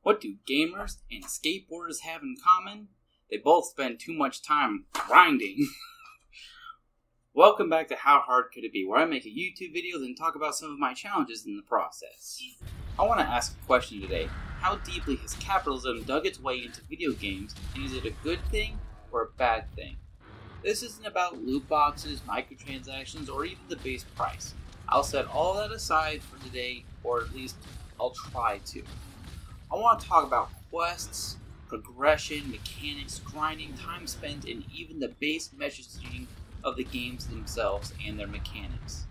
What do gamers and skateboarders have in common? They both spend too much time grinding. Welcome back to How Hard Could It Be, where I make a YouTube video and talk about some of my challenges in the process. I want to ask a question today. How deeply has capitalism dug its way into video games, and is it a good thing or a bad thing? This isn't about loot boxes, microtransactions, or even the base price. I'll set all that aside for today, or at least I'll try to. I want to talk about quests, progression, mechanics, grinding, time spent, and even the base messaging of the games themselves and their mechanics.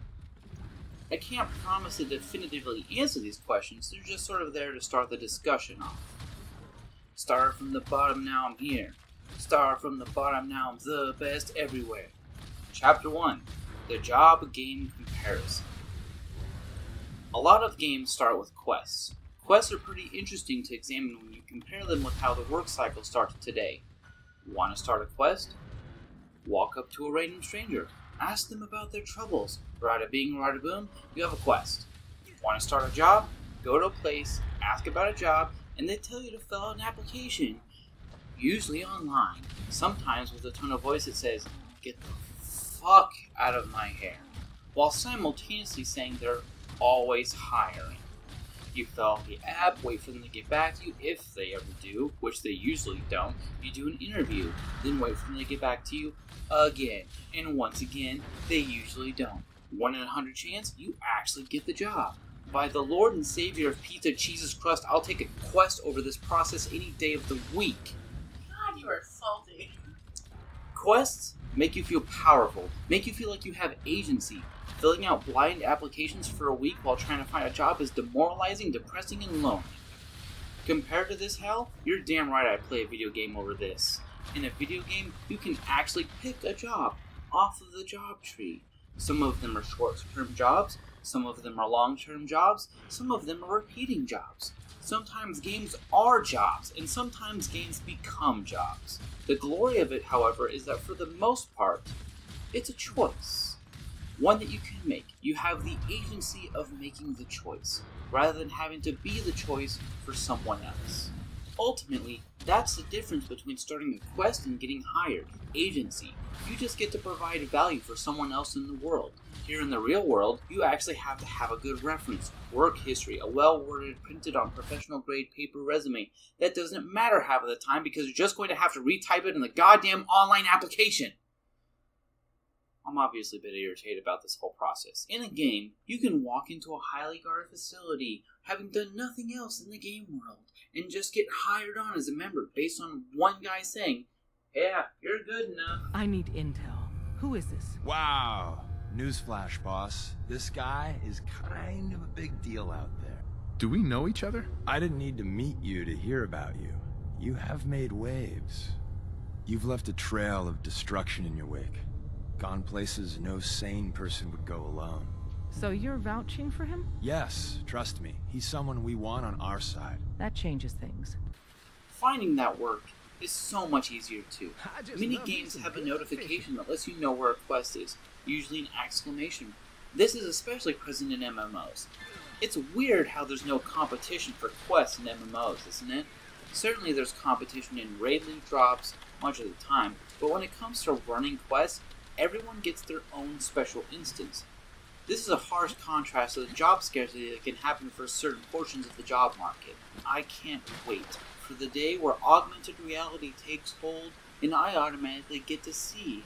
I can't promise to definitively answer these questions, they're just sort of there to start the discussion off. Start from the bottom, now I'm here. Start from the bottom, now I'm the best everywhere. Chapter 1. The Job Game Comparison. A lot of games start with quests. Quests are pretty interesting to examine when you compare them with how the work cycle starts today. Want to start a quest? Walk up to a random stranger. Ask them about their troubles. Rada bing, rada boom, you have a quest. Want to start a job? Go to a place, ask about a job, and they tell you to fill out an application. Usually online. Sometimes with a tone of voice that says, "Get the fuck out of my hair," while simultaneously saying they're always hiring. You fill out the app, wait for them to get back to you if they ever do, which they usually don't. You do an interview, then wait for them to get back to you again, and once again, they usually don't. 1 in 100 chance you actually get the job. By the Lord and Savior of pizza, cheese's crust, I'll take a quest over this process any day of the week. God, you are salty. Quests make you feel powerful, make you feel like you have agency. Filling out blind applications for a week while trying to find a job is demoralizing, depressing, and lonely. Compared to this hell, you're damn right I'd play a video game over this. In a video game, you can actually pick a job off of the job tree. Some of them are short-term jobs, some of them are long-term jobs, some of them are repeating jobs. Sometimes games are jobs, and sometimes games become jobs. The glory of it, however, is that for the most part, it's a choice. One that you can make. You have the agency of making the choice, rather than having to be the choice for someone else. Ultimately, that's the difference between starting a quest and getting hired. Agency. You just get to provide value for someone else in the world. Here in the real world, you actually have to have a good reference, work history, a well-worded, printed on professional grade paper resume. That doesn't matter half of the time because you're just going to have to retype it in the goddamn online application. I'm obviously a bit irritated about this whole process. In a game, you can walk into a highly guarded facility, having done nothing else in the game world, and just get hired on as a member based on one guy saying, "Yeah, you're good enough." I need intel. Who is this? Wow. Newsflash, boss. This guy is kind of a big deal out there. Do we know each other? I didn't need to meet you to hear about you. You have made waves. You've left a trail of destruction in your wake. Gone places no sane person would go alone. So you're vouching for him? Yes, trust me. He's someone we want on our side. That changes things. Finding that work is so much easier too. Many games have a notification that lets you know where a quest is, usually an exclamation. This is especially present in MMOs. It's weird how there's no competition for quests in MMOs, isn't it? Certainly there's competition in raid loot drops much of the time, but when it comes to running quests, everyone gets their own special instance. This is a harsh contrast to the job scarcity that can happen for certain portions of the job market. I can't wait for the day where augmented reality takes hold and I automatically get to see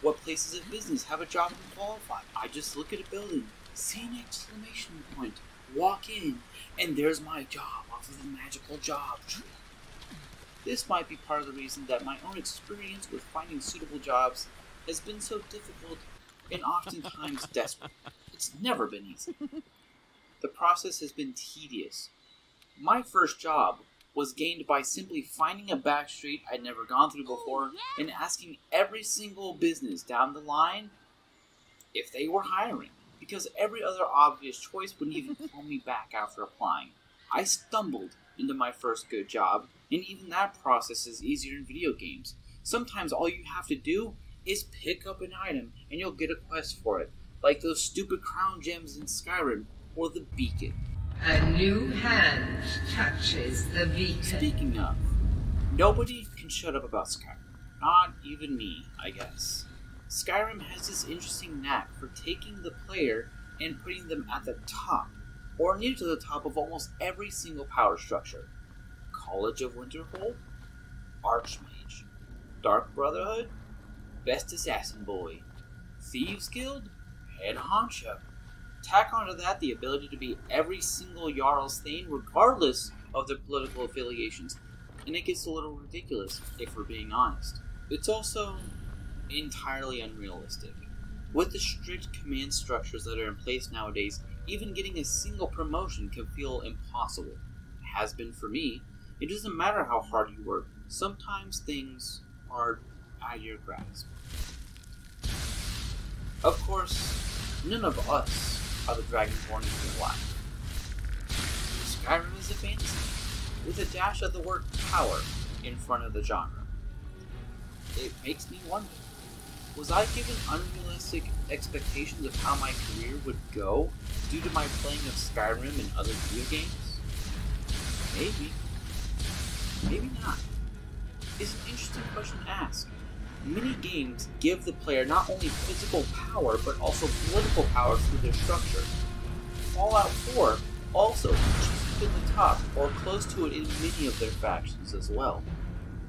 what places of business have a job and qualify. I just look at a building, see an exclamation point, walk in, and there's my job off of the magical job tree. This might be part of the reason that my own experience with finding suitable jobs has been so difficult and oftentimes desperate. It's never been easy. The process has been tedious. My first job was gained by simply finding a back street I'd never gone through before and asking every single business down the line if they were hiring, because every other obvious choice wouldn't even call me back after applying. I stumbled into my first good job, and even that process is easier in video games. Sometimes all you have to do is pick up an item and you'll get a quest for it, like those stupid crown gems in Skyrim or the beacon. A new hand touches the beacon. Speaking of, nobody can shut up about Skyrim. Not even me, I guess. Skyrim has this interesting knack for taking the player and putting them at the top, or near to the top of almost every single power structure. College of Winterhold, Archmage, Dark Brotherhood, Best Assassin Boy, Thieves Guild, Head Honcho. Tack onto that the ability to be every single Jarl's Thane regardless of their political affiliations, and it gets a little ridiculous if we're being honest. It's also entirely unrealistic. With the strict command structures that are in place nowadays, even getting a single promotion can feel impossible. It has been for me. It doesn't matter how hard you work, sometimes things are out of your grasp. Of course, none of us are the Dragonborn in real life. Skyrim is a fantasy, with a dash of the word power in front of the genre. It makes me wonder, was I given unrealistic expectations of how my career would go due to my playing of Skyrim and other video games? Maybe. Maybe not. It's an interesting question to ask. Many games give the player not only physical power, but also political power through their structure. Fallout 4 also keeps at the top, or close to it in many of their factions as well.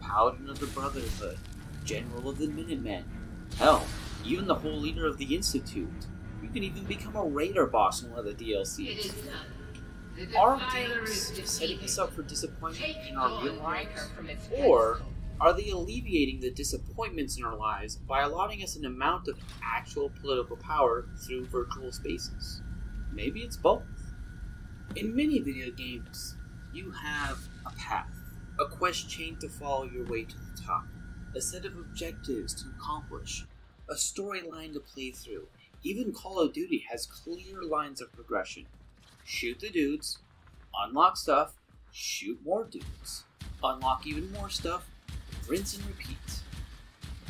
Paladin of the Brotherhood, General of the Minutemen, hell, even the whole leader of the Institute. You can even become a raider boss in one of the DLCs. Are games setting us up for disappointment in our real lives? Or are they alleviating the disappointments in our lives by allotting us an amount of actual political power through virtual spaces? Maybe it's both. In many video games, you have a path, a quest chain to follow your way to the top, a set of objectives to accomplish, a storyline to play through. Even Call of Duty has clear lines of progression. Shoot the dudes, unlock stuff, shoot more dudes, unlock even more stuff, rinse and repeat.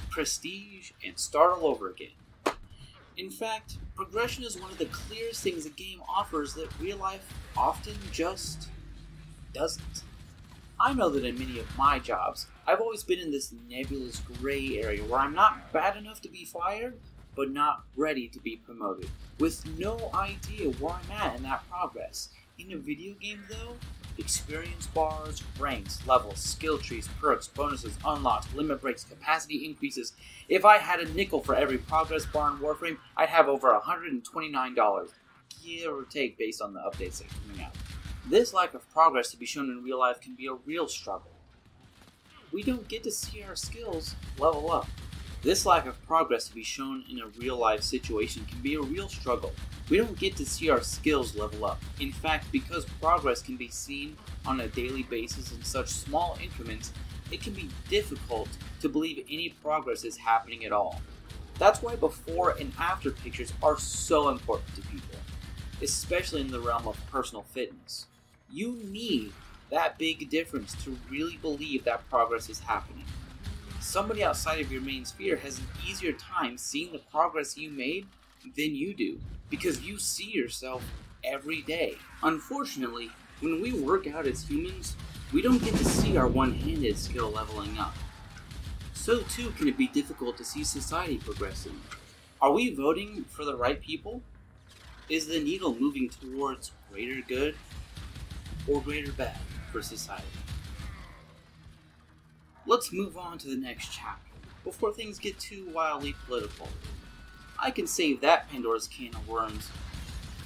Prestige, and start all over again. In fact, progression is one of the clearest things a game offers that real life often just doesn't. I know that in many of my jobs, I've always been in this nebulous gray area where I'm not bad enough to be fired, but not ready to be promoted, with no idea where I'm at in that progress. In a video game though, experience bars, ranks, levels, skill trees, perks, bonuses, unlocks, limit breaks, capacity increases. If I had a nickel for every progress bar in Warframe, I'd have over $129, give or take based on the updates that are coming out. This lack of progress to be shown in real life can be a real struggle. We don't get to see our skills level up. This lack of progress to be shown in a real life situation can be a real struggle. We don't get to see our skills level up. In fact, because progress can be seen on a daily basis in such small increments, it can be difficult to believe any progress is happening at all. That's why before and after pictures are so important to people, especially in the realm of personal fitness. You need that big difference to really believe that progress is happening. Somebody outside of your main sphere has an easier time seeing the progress you made than you do, because you see yourself every day. Unfortunately, when we work out as humans, we don't get to see our one-handed skill leveling up. So too can it be difficult to see society progressing. Are we voting for the right people? Is the needle moving towards greater good or greater bad for society? Let's move on to the next chapter, before things get too wildly political. I can save that Pandora's can of worms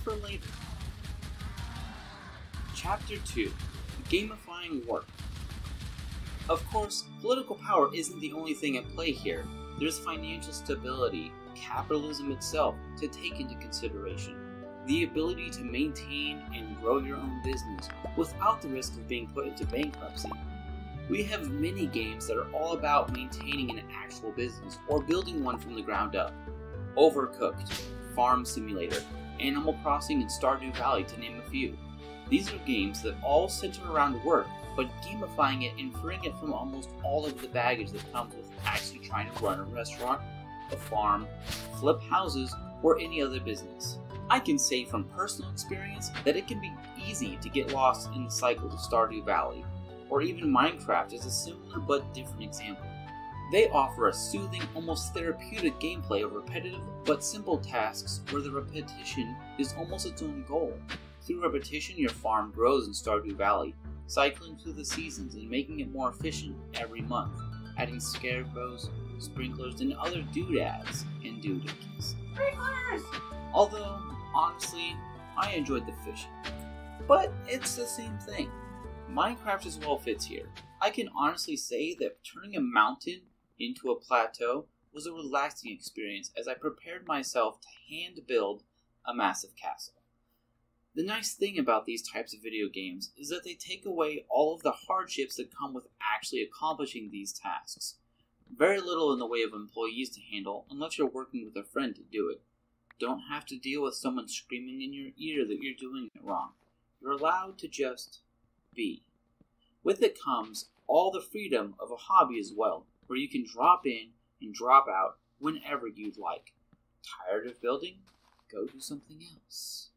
for later. Chapter 2. Gamifying Work. Of course, political power isn't the only thing at play here. There's financial stability, capitalism itself, to take into consideration. The ability to maintain and grow your own business without the risk of being put into bankruptcy. We have many games that are all about maintaining an actual business or building one from the ground up. Overcooked, Farm Simulator, Animal Crossing, and Stardew Valley, to name a few. These are games that all center around work, but gamifying it and freeing it from almost all of the baggage that comes with actually trying to run a restaurant, a farm, flip houses, or any other business. I can say from personal experience that it can be easy to get lost in the cycle of Stardew Valley, or even Minecraft is a similar but different example. They offer a soothing, almost therapeutic gameplay of repetitive but simple tasks where the repetition is almost its own goal. Through repetition, your farm grows in Stardew Valley, cycling through the seasons and making it more efficient every month, adding scarecrows, sprinklers, and other doodads and doohickeys. Sprinklers! Although, honestly, I enjoyed the fishing. But it's the same thing. Minecraft as well fits here. I can honestly say that turning a mountain into a plateau was a relaxing experience as I prepared myself to hand build a massive castle. The nice thing about these types of video games is that they take away all of the hardships that come with actually accomplishing these tasks. Very little in the way of employees to handle unless you're working with a friend to do it. Don't have to deal with someone screaming in your ear that you're doing it wrong. You're allowed to just be. With it comes all the freedom of a hobby as well, where you can drop in and drop out whenever you'd like. Tired of building? Go do something else.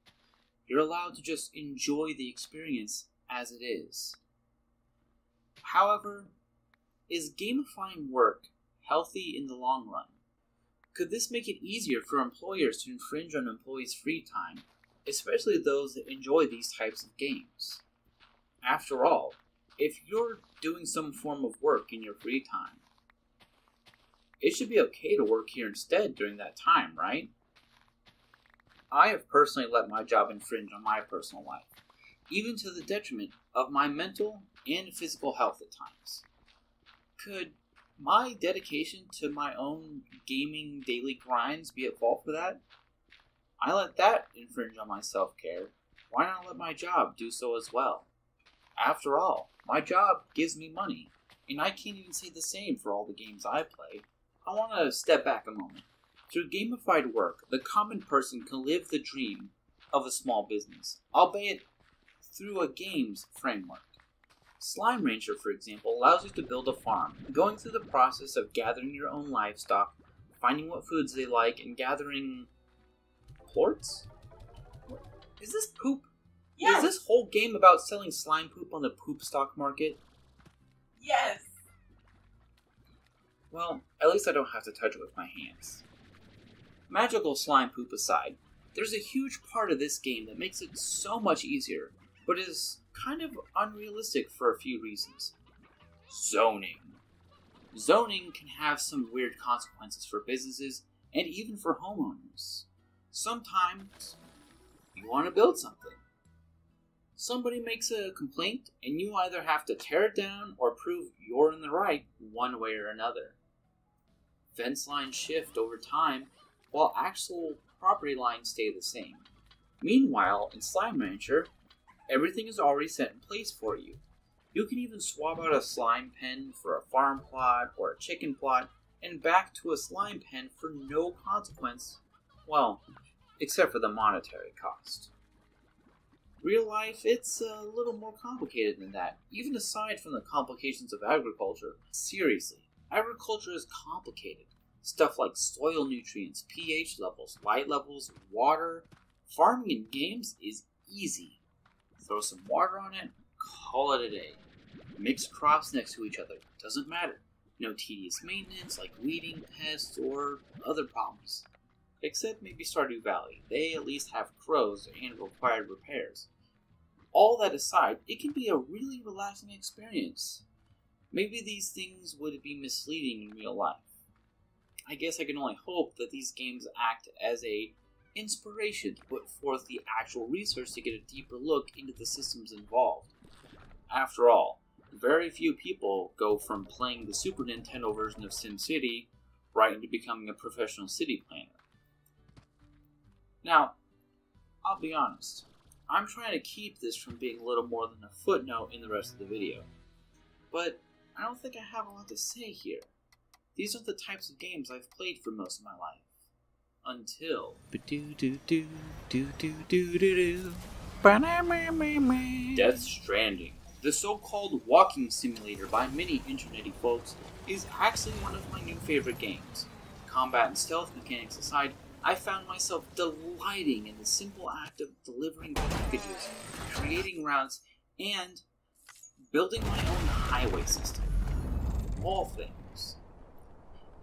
You're allowed to just enjoy the experience as it is. However, is gamifying work healthy in the long run? Could this make it easier for employers to infringe on employees' free time, especially those that enjoy these types of games? After all, if you're doing some form of work in your free time, it should be okay to work here instead during that time, right? I have personally let my job infringe on my personal life, even to the detriment of my mental and physical health at times. Could my dedication to my own gaming daily grinds be at fault for that? I let that infringe on my self-care. Why not let my job do so as well? After all, my job gives me money, and I can't even say the same for all the games I play. I want to step back a moment. Through gamified work, the common person can live the dream of a small business, albeit through a game's framework. Slime Rancher, for example, allows you to build a farm, going through the process of gathering your own livestock, finding what foods they like, and gathering plorts? Is this poop? Yes! Is this whole game about selling slime poop on the poop stock market? Yes! Well, at least I don't have to touch it with my hands. Magical slime poop aside, there's a huge part of this game that makes it so much easier, but is kind of unrealistic for a few reasons. Zoning. Zoning can have some weird consequences for businesses and even for homeowners. Sometimes you want to build something. Somebody makes a complaint and you either have to tear it down or prove you're in the right one way or another. Fence lines shift over time while actual property lines stay the same. Meanwhile, in Slime Rancher, everything is already set in place for you. You can even swap out a slime pen for a farm plot or a chicken plot and back to a slime pen for no consequence, well, except for the monetary cost. Real life, it's a little more complicated than that, even aside from the complications of agriculture. Seriously, agriculture is complicated. Stuff like soil nutrients, pH levels, light levels, water. Farming in games is easy. Throw some water on it, call it a day. Mix crops next to each other, doesn't matter. No tedious maintenance like weeding, pests, or other problems. Except maybe Stardew Valley. They at least have crows and required repairs. All that aside, it can be a really relaxing experience. Maybe these things would be misleading in real life. I guess I can only hope that these games act as a inspiration to put forth the actual research to get a deeper look into the systems involved. After all, very few people go from playing the Super Nintendo version of SimCity right into becoming a professional city planner. Now, I'll be honest, I'm trying to keep this from being a little more than a footnote in the rest of the video, but I don't think I have a lot to say here. These are the types of games I've played for most of my life. Until Death Stranding. The so-called walking simulator by many internety folks is actually one of my new favorite games. Combat and stealth mechanics aside, I found myself delighting in the simple act of delivering packages, creating routes, and building my own highway system. All things.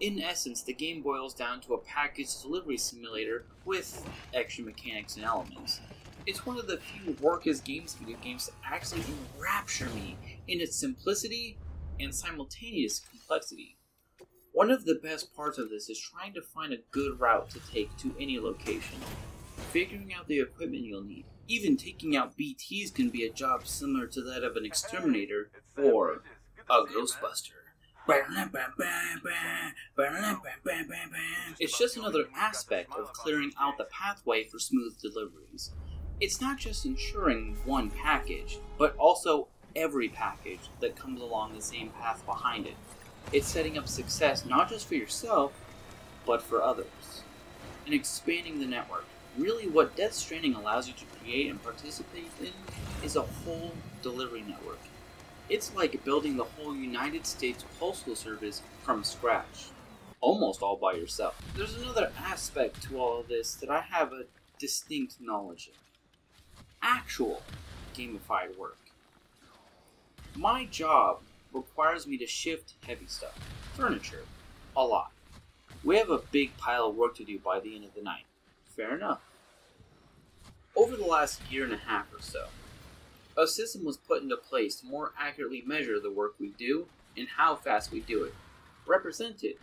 In essence, the game boils down to a package delivery simulator with extra mechanics and elements. It's one of the few work as games video games that actually enrapture me in its simplicity and simultaneous complexity. One of the best parts of this is trying to find a good route to take to any location, figuring out the equipment you'll need. Even taking out BTs can be a job similar to that of an exterminator or a ghostbuster. It's just another aspect of clearing out the pathway for smooth deliveries. It's not just ensuring one package, but also every package that comes along the same path behind it. It's setting up success not just for yourself, but for others. And expanding the network. Really what Death Stranding allows you to create and participate in is a whole delivery network. It's like building the whole United States Postal Service from scratch, almost all by yourself. There's another aspect to all of this that I have a distinct knowledge of. Actual gamified work. My job requires me to shift heavy stuff, furniture, a lot. We have a big pile of work to do by the end of the night. Fair enough. Over the last year and a half or so, a system was put into place to more accurately measure the work we do and how fast we do it, represented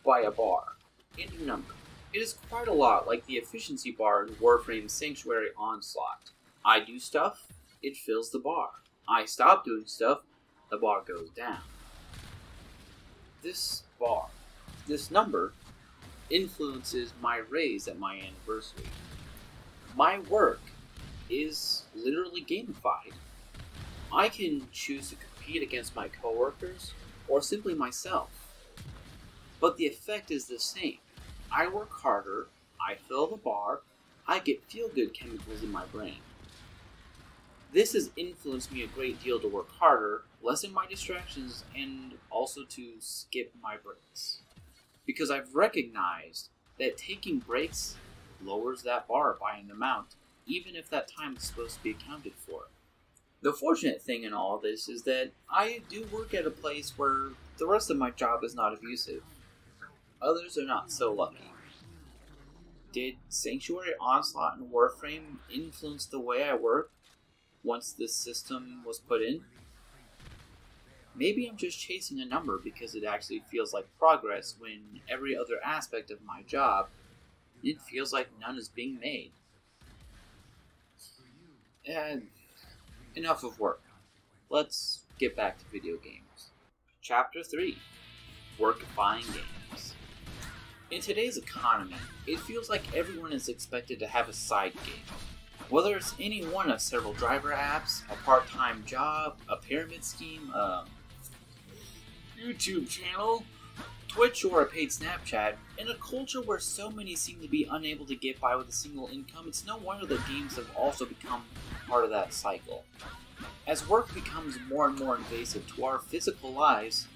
by a bar and a number. It is quite a lot like the efficiency bar in Warframe's Sanctuary Onslaught. I do stuff, it fills the bar. I stop doing stuff, the bar goes down. This bar, this number, influences my raise at my anniversary. My work is literally gamified. I can choose to compete against my coworkers or simply myself. But the effect is the same. I work harder, I fill the bar, I get feel-good chemicals in my brain. This has influenced me a great deal to work harder, lessen my distractions, and also to skip my breaks. Because I've recognized that taking breaks lowers that bar by an amount, even if that time is supposed to be accounted for. The fortunate thing in all of this is that I do work at a place where the rest of my job is not abusive. Others are not so lucky. Did Sanctuary Onslaught and Warframe influence the way I work once this system was put in? Maybe I'm just chasing a number because it actually feels like progress when every other aspect of my job, it feels like none is being made. And enough of work. Let's get back to video games. Chapter 3. Workifying games. In today's economy, it feels like everyone is expected to have a side game. Whether it's any one of several driver apps, a part-time job, a pyramid scheme, a YouTube channel, Twitch, or a paid Snapchat, in a culture where so many seem to be unable to get by with a single income, it's no wonder that games have also become part of that cycle. As work becomes more and more invasive to our physical lives,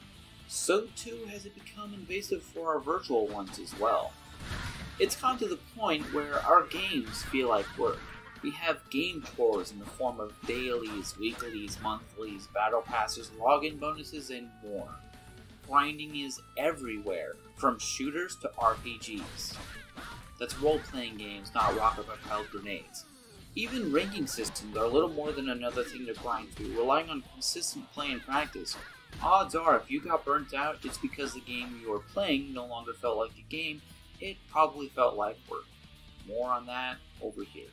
so too has it become invasive for our virtual ones as well. It's come to the point where our games feel like work. We have game chores in the form of dailies, weeklies, monthlies, battle passes, login bonuses, and more. Grinding is everywhere, from shooters to RPGs. That's role-playing games, not rocket-propelled grenades. Even ranking systems are little more than another thing to grind through, relying on consistent play and practice. Odds are, if you got burnt out, it's because the game you were playing no longer felt like a game, it probably felt like work. More on that over here.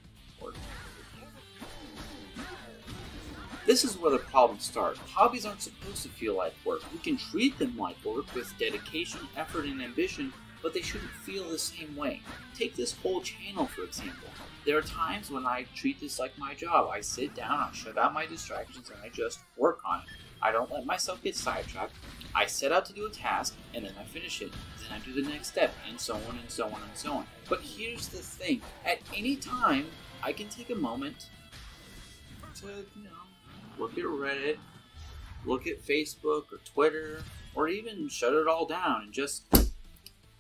This is where the problems start. Hobbies aren't supposed to feel like work. We can treat them like work with dedication, effort, and ambition, but they shouldn't feel the same way. Take this whole channel, for example. There are times when I treat this like my job. I sit down, I shut out my distractions, and I just work on it. I don't let myself get sidetracked. I set out to do a task, and then I finish it. Then I do the next step, and so on and so on and so on. But here's the thing. At any time, I can take a moment to, look at Reddit, look at Facebook or Twitter, or even shut it all down and just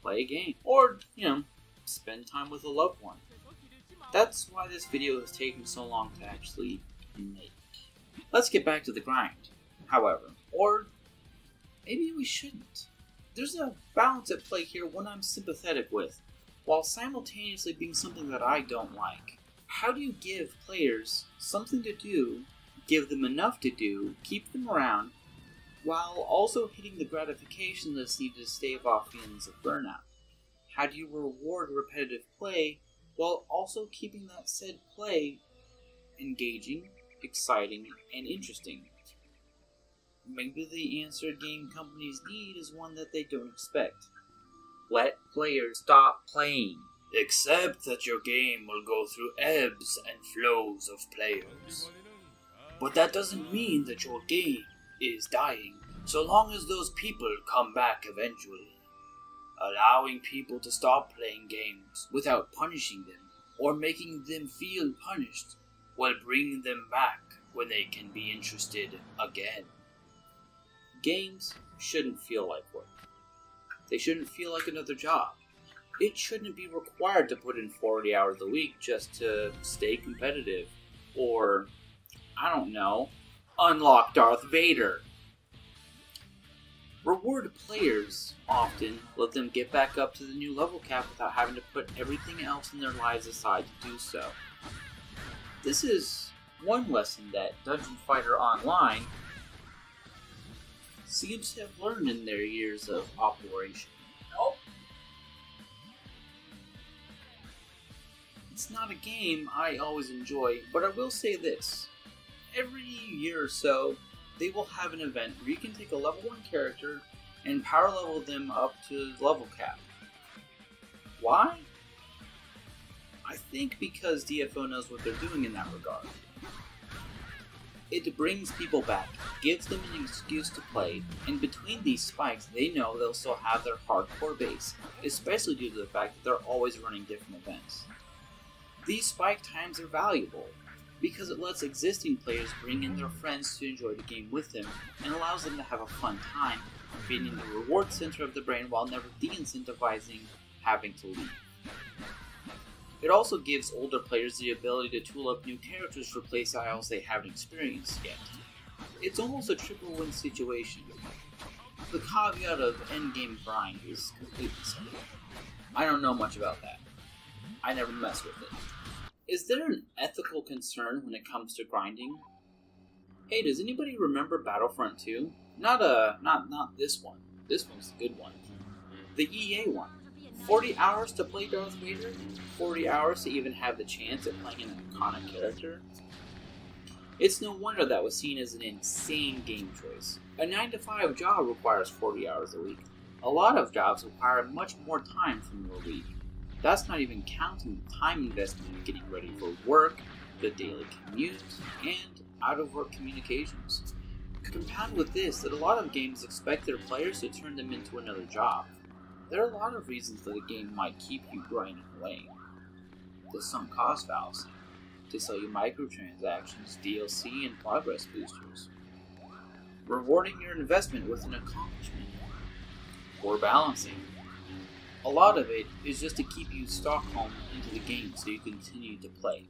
play a game. Or, spend time with a loved one. That's why this video has taken so long to actually make. Let's get back to the grind, however, or maybe we shouldn't. There's a balance at play here, one I'm sympathetic with, while simultaneously being something that I don't like. How do you give players something to do, give them enough to do, keep them around, while also hitting the gratification that's needed to stave off feelings of burnout? How do you reward repetitive play while also keeping that said play engaging, exciting, and interesting? Maybe the answer game companies need is one that they don't expect. Let players stop playing. Accept that your game will go through ebbs and flows of players. But that doesn't mean that your game is dying, so long as those people come back eventually. Allowing people to stop playing games without punishing them or making them feel punished will bring them back when they can be interested again. Games shouldn't feel like work. They shouldn't feel like another job. It shouldn't be required to put in 40 hours a week just to stay competitive or, I don't know, unlock Darth Vader. Reward players often, let them get back up to the new level cap without having to put everything else in their lives aside to do so. This is one lesson that Dungeon Fighter Online seems to have learned in their years of operation. Nope. It's not a game I always enjoy, but I will say this. Every year or so, they will have an event where you can take a level 1 character and power level them up to level cap. Why? I think because DFO knows what they're doing in that regard. It brings people back, gives them an excuse to play, and between these spikes they know they'll still have their hardcore base, especially due to the fact that they're always running different events. These spike times are valuable, because it lets existing players bring in their friends to enjoy the game with them, and allows them to have a fun time, being in the reward center of the brain while never de-incentivizing having to leave. It also gives older players the ability to tool up new characters for playstyles they haven't experienced yet. It's almost a triple win situation. The caveat of endgame grind is completely separate. I don't know much about that. I never mess with it. Is there an ethical concern when it comes to grinding? Hey, does anybody remember Battlefront 2? Not this one. This one's the good one. The EA one. 40 hours to play Darth Vader? 40 hours to even have the chance at playing an iconic character? It's no wonder that was seen as an insane game choice. A 9-to-5 job requires 40 hours a week. A lot of jobs require much more time from your week. That's not even counting the time investment in getting ready for work, the daily commute, and out-of-work communications. Compound with this that a lot of games expect their players to turn them into another job. There are a lot of reasons that a game might keep you grinding away. The sunk cost fallacy, to sell you microtransactions, DLC, and progress boosters. Rewarding your investment with an accomplishment. Or balancing. A lot of it is just to keep you Stockholm into the game so you continue to play.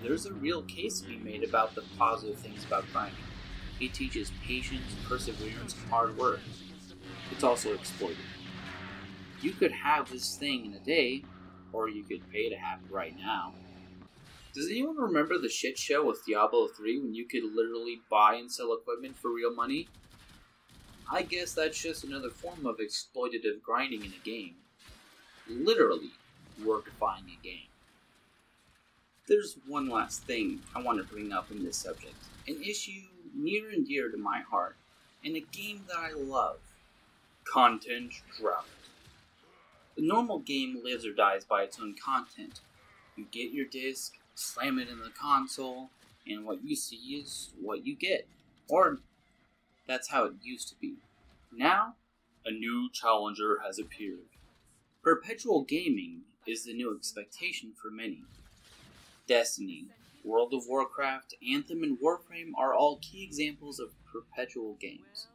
There's a real case to be made about the positive things about grinding. It teaches patience, perseverance, and hard work. It's also exploited. You could have this thing in a day, or you could pay to have it right now. Does anyone remember the shit show with Diablo 3 when you could literally buy and sell equipment for real money? I guess that's just another form of exploitative grinding in a game. Literally, workifying a game. There's one last thing I want to bring up in this subject. An issue near and dear to my heart, and a game that I love. Content drought. The normal game lives or dies by its own content. You get your disc, slam it in the console, and what you see is what you get. Or that's how it used to be. Now, a new challenger has appeared. Perpetual Gaming is the new expectation for many. Destiny, World of Warcraft, Anthem, and Warframe are all key examples of perpetual games.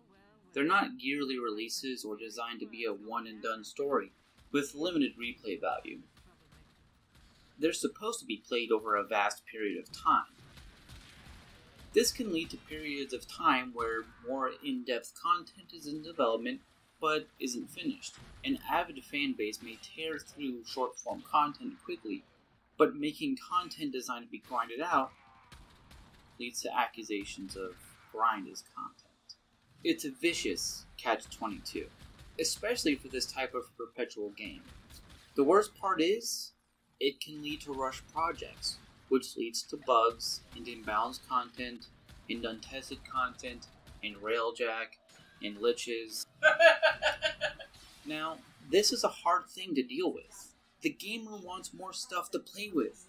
They're not yearly releases or designed to be a one-and-done story. with limited replay value. They're supposed to be played over a vast period of time. This can lead to periods of time where more in-depth content is in development but isn't finished. An avid fan base may tear through short-form content quickly, but making content designed to be grinded out leads to accusations of grind as content. It's a vicious catch-22, especially for this type of perpetual game. The worst part is, it can lead to rushed projects, which leads to bugs and imbalanced content and untested content and railjack and glitches. Now, this is a hard thing to deal with. The gamer wants more stuff to play with,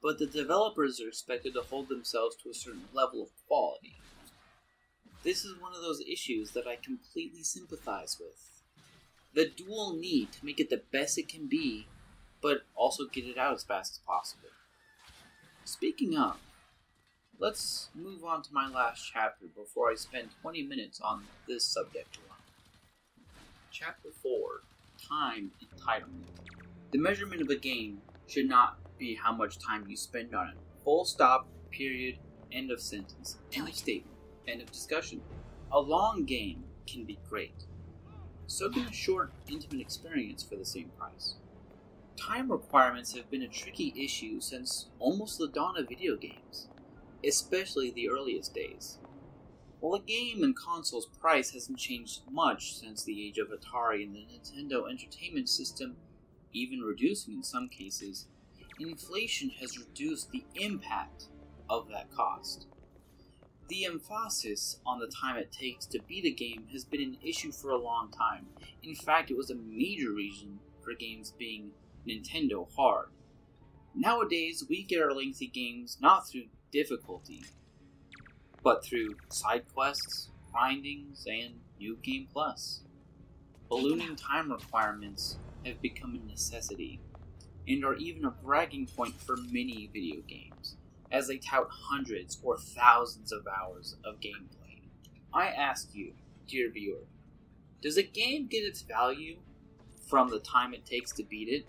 but the developers are expected to hold themselves to a certain level of quality. This is one of those issues that I completely sympathize with. The dual need to make it the best it can be, but also get it out as fast as possible. Speaking of, let's move on to my last chapter before I spend 20 minutes on this subject alone. Chapter 4, Time Entitlement. The measurement of a game should not be how much time you spend on it. Full stop, period, end of sentence, end of statement, end of discussion. A long game can be great. So can a short, intimate experience for the same price. Time requirements have been a tricky issue since almost the dawn of video games, especially the earliest days. While a game and console's price hasn't changed much since the age of Atari and the Nintendo Entertainment System, even reducing in some cases, inflation has reduced the impact of that cost. The emphasis on the time it takes to beat a game has been an issue for a long time. In fact, it was a major reason for games being Nintendo hard. Nowadays, we get our lengthy games not through difficulty, but through side quests, grindings, and New Game Plus. Ballooning time requirements have become a necessity, and are even a bragging point for many video games, as they tout hundreds or thousands of hours of gameplay. I ask you, dear viewer, does a game get its value from the time it takes to beat it?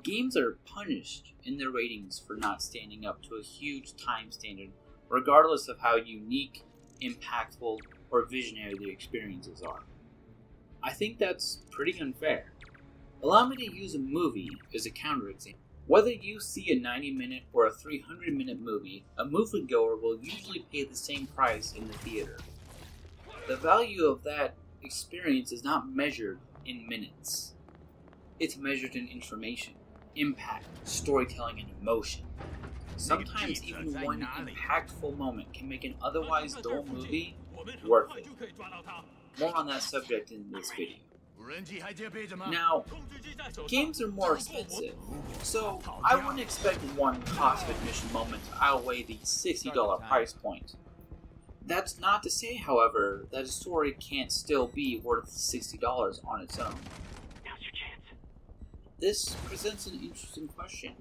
Games are punished in their ratings for not standing up to a huge time standard, regardless of how unique, impactful, or visionary the experiences are. I think that's pretty unfair. Allow me to use a movie as a counterexample. Whether you see a 90-minute or a 300-minute movie, a moviegoer will usually pay the same price in the theater. The value of that experience is not measured in minutes. It's measured in information, impact, storytelling, and emotion. Sometimes even one impactful moment can make an otherwise dull movie worth it. More on that subject in this video. Now, games are more expensive, so I wouldn't expect one cost of admission moment to outweigh the $60 price point. That's not to say, however, that a story can't still be worth $60 on its own. Now's your chance. This presents an interesting question.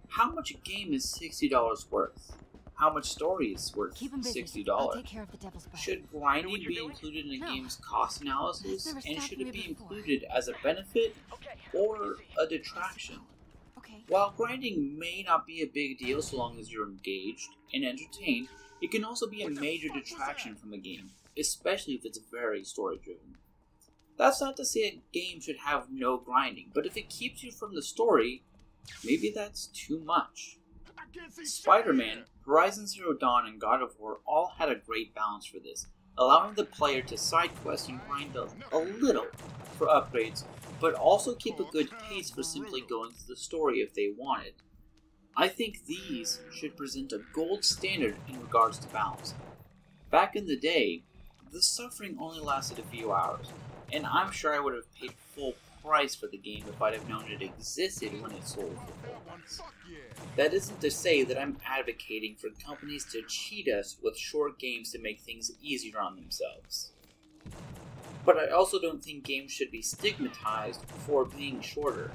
How much a game is $60 worth? How much story is worth $60? Should grinding be included in a game's cost analysis, and should it be included as a benefit or a detraction? While grinding may not be a big deal so long as you're engaged and entertained, it can also be a major detraction from a game, especially if it's very story-driven. That's not to say a game should have no grinding, but if it keeps you from the story, maybe that's too much. Spider-Man, Horizon Zero Dawn, and God of War all had a great balance for this, allowing the player to side quest and grind a little for upgrades, but also keep a good pace for simply going through the story if they wanted. I think these should present a gold standard in regards to balance. Back in the day, the suffering only lasted a few hours, and I'm sure I would have paid full price for the game if I'd have known it existed when it sold for full price. That isn't to say that I'm advocating for companies to cheat us with short games to make things easier on themselves. But I also don't think games should be stigmatized for being shorter.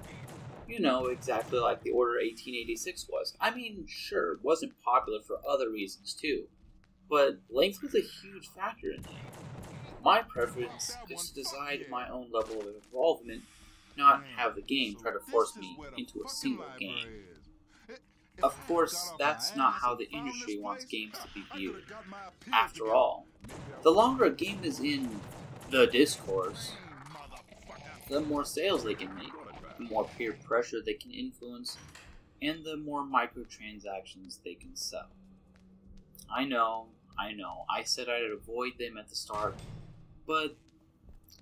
You know, exactly like the Order 1886 was. I mean, sure, it wasn't popular for other reasons too, but length was a huge factor in that. My preference is to decide my own level of involvement not have the game try to force me into a single game. Of course, that's not how the industry wants games to be viewed. After all, the longer a game is in the discourse, the more sales they can make, the more peer pressure they can influence, and the more microtransactions they can sell. I know, I said I'd avoid them at the start, but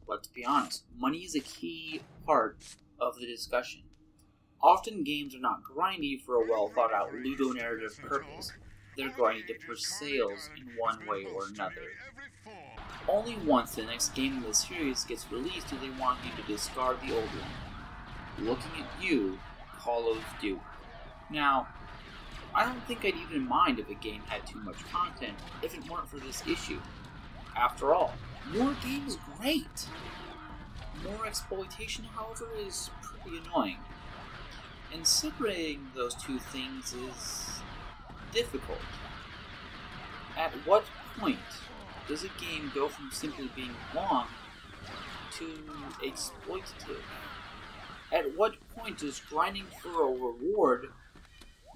let's be honest, money is a key part of the discussion. Often games are not grindy for a well-thought-out ludo-narrative purpose. They're grindy to push sales in one way or another. Only once the next game in the series gets released do they want you to discard the old one. Looking at you, Call of Duty. Now, I don't think I'd even mind if a game had too much content if it weren't for this issue. After all, more game is great. More exploitation, however, is pretty annoying. And separating those two things is difficult. At what point does a game go from simply being long to exploitative? At what point does grinding for a reward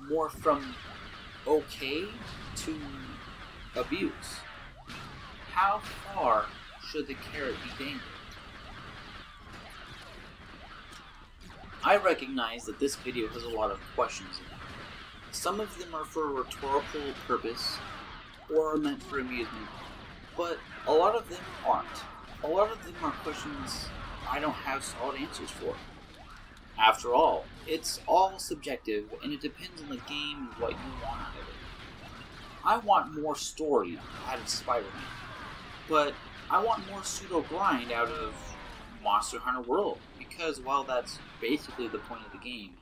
morph from okay to abuse? How far should the carrot be dangled? I recognize that this video has a lot of questions in it. Some of them are for a rhetorical purpose or are meant for amusement, but a lot of them aren't. A lot of them are questions I don't have solid answers for. After all, it's all subjective and it depends on the game and what you want out of it. I want more story out of Spider-Man, but I want more pseudo-grind out of Monster Hunter World, because, well, that's basically the point of the game.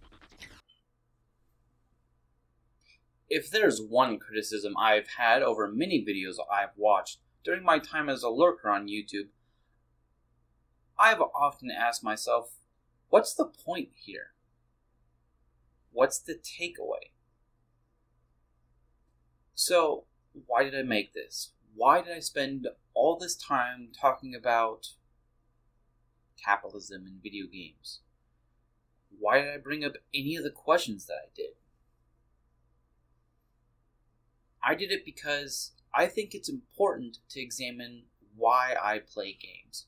If there's one criticism I've had over many videos I've watched during my time as a lurker on YouTube, I've often asked myself, what's the point here? What's the takeaway? So, why did I make this? Why did I spend all this time talking about capitalism in video games? Why did I bring up any of the questions that I did? I did it because I think it's important to examine why I play games,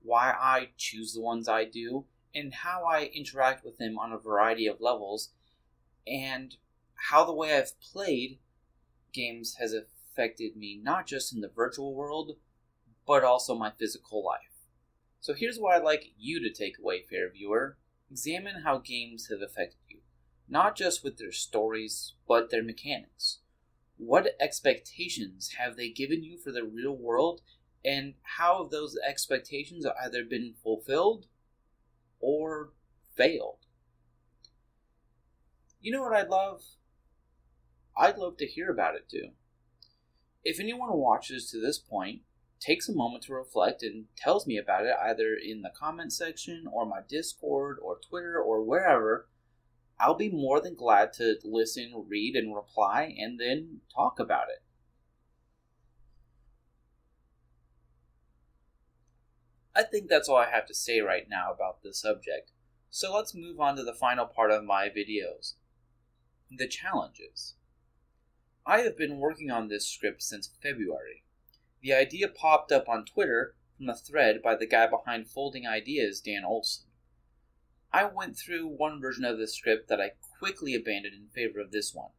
why I choose the ones I do, and how I interact with them on a variety of levels, and how the way I've played games has affected me not just in the virtual world, but also my physical life. So here's what I'd like you to take away, fair viewer. Examine how games have affected you, not just with their stories, but their mechanics. What expectations have they given you for the real world, and how have those expectations either been fulfilled or failed? You know what I'd love? I'd love to hear about it too. If anyone watches to this point, takes a moment to reflect and tells me about it either in the comment section or my Discord or Twitter or wherever, I'll be more than glad to listen, read, and reply, and then talk about it. I think that's all I have to say right now about this subject, so let's move on to the final part of my videos. The challenges. I have been working on this script since February. The idea popped up on Twitter from a thread by the guy behind Folding Ideas, Dan Olson. I went through one version of the script that I quickly abandoned in favor of this one.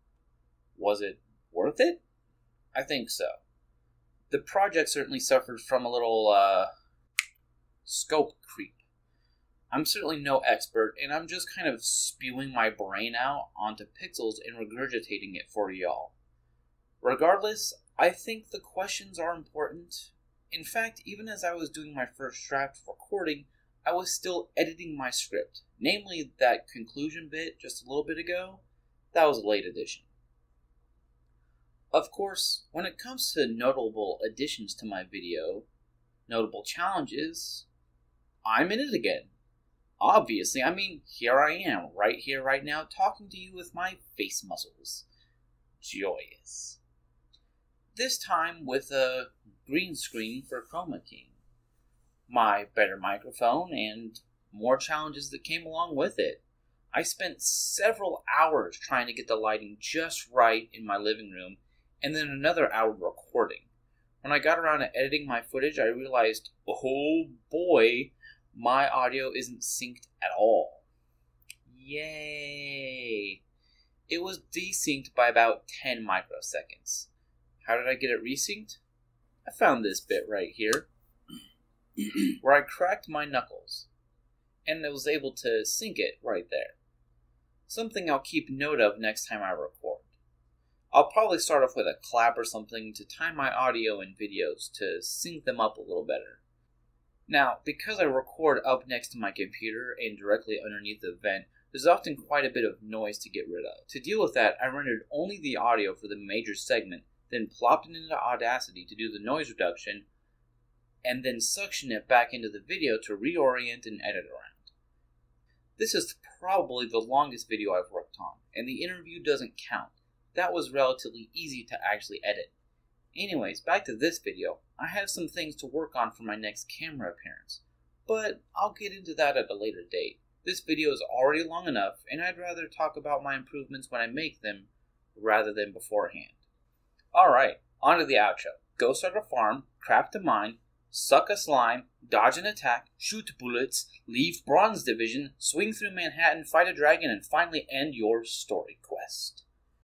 Was it worth it? I think so. The project certainly suffered from a little, scope creep. I'm certainly no expert, and I'm just kind of spewing my brain out onto pixels and regurgitating it for y'all. Regardless, I think the questions are important. In fact, even as I was doing my first draft of recording, I was still editing my script, namely that conclusion bit just a little bit ago. That was a late addition. Of course, when it comes to notable additions to my video, notable challenges, I'm in it again. Obviously, I mean, here I am, right here, right now, talking to you with my face muscles. Joyous. This time with a green screen for Chroma Key, my better microphone, and more challenges that came along with it. I spent several hours trying to get the lighting just right in my living room, and then another hour recording. When I got around to editing my footage, I realized, oh boy, my audio isn't synced at all. Yay! It was desynced by about 10 microseconds. How did I get it resynced? I found this bit right here, where I cracked my knuckles, and I was able to sync it right there. Something I'll keep note of next time I record. I'll probably start off with a clap or something to time my audio and videos to sync them up a little better. Now, because I record up next to my computer and directly underneath the vent, there's often quite a bit of noise to get rid of. To deal with that, I rendered only the audio for the major segment, then plopped it into Audacity to do the noise reduction, and then suction it back into the video to reorient and edit around. This is probably the longest video I've worked on, and the interview doesn't count. That was relatively easy to actually edit. Anyways, back to this video. I have some things to work on for my next camera appearance, but I'll get into that at a later date. This video is already long enough, and I'd rather talk about my improvements when I make them, rather than beforehand. Alright, on to the outro. Go start a farm, craft a mine, suck a slime, dodge an attack, shoot bullets, leave Bronze Division, swing through Manhattan, fight a dragon, and finally end your story quest.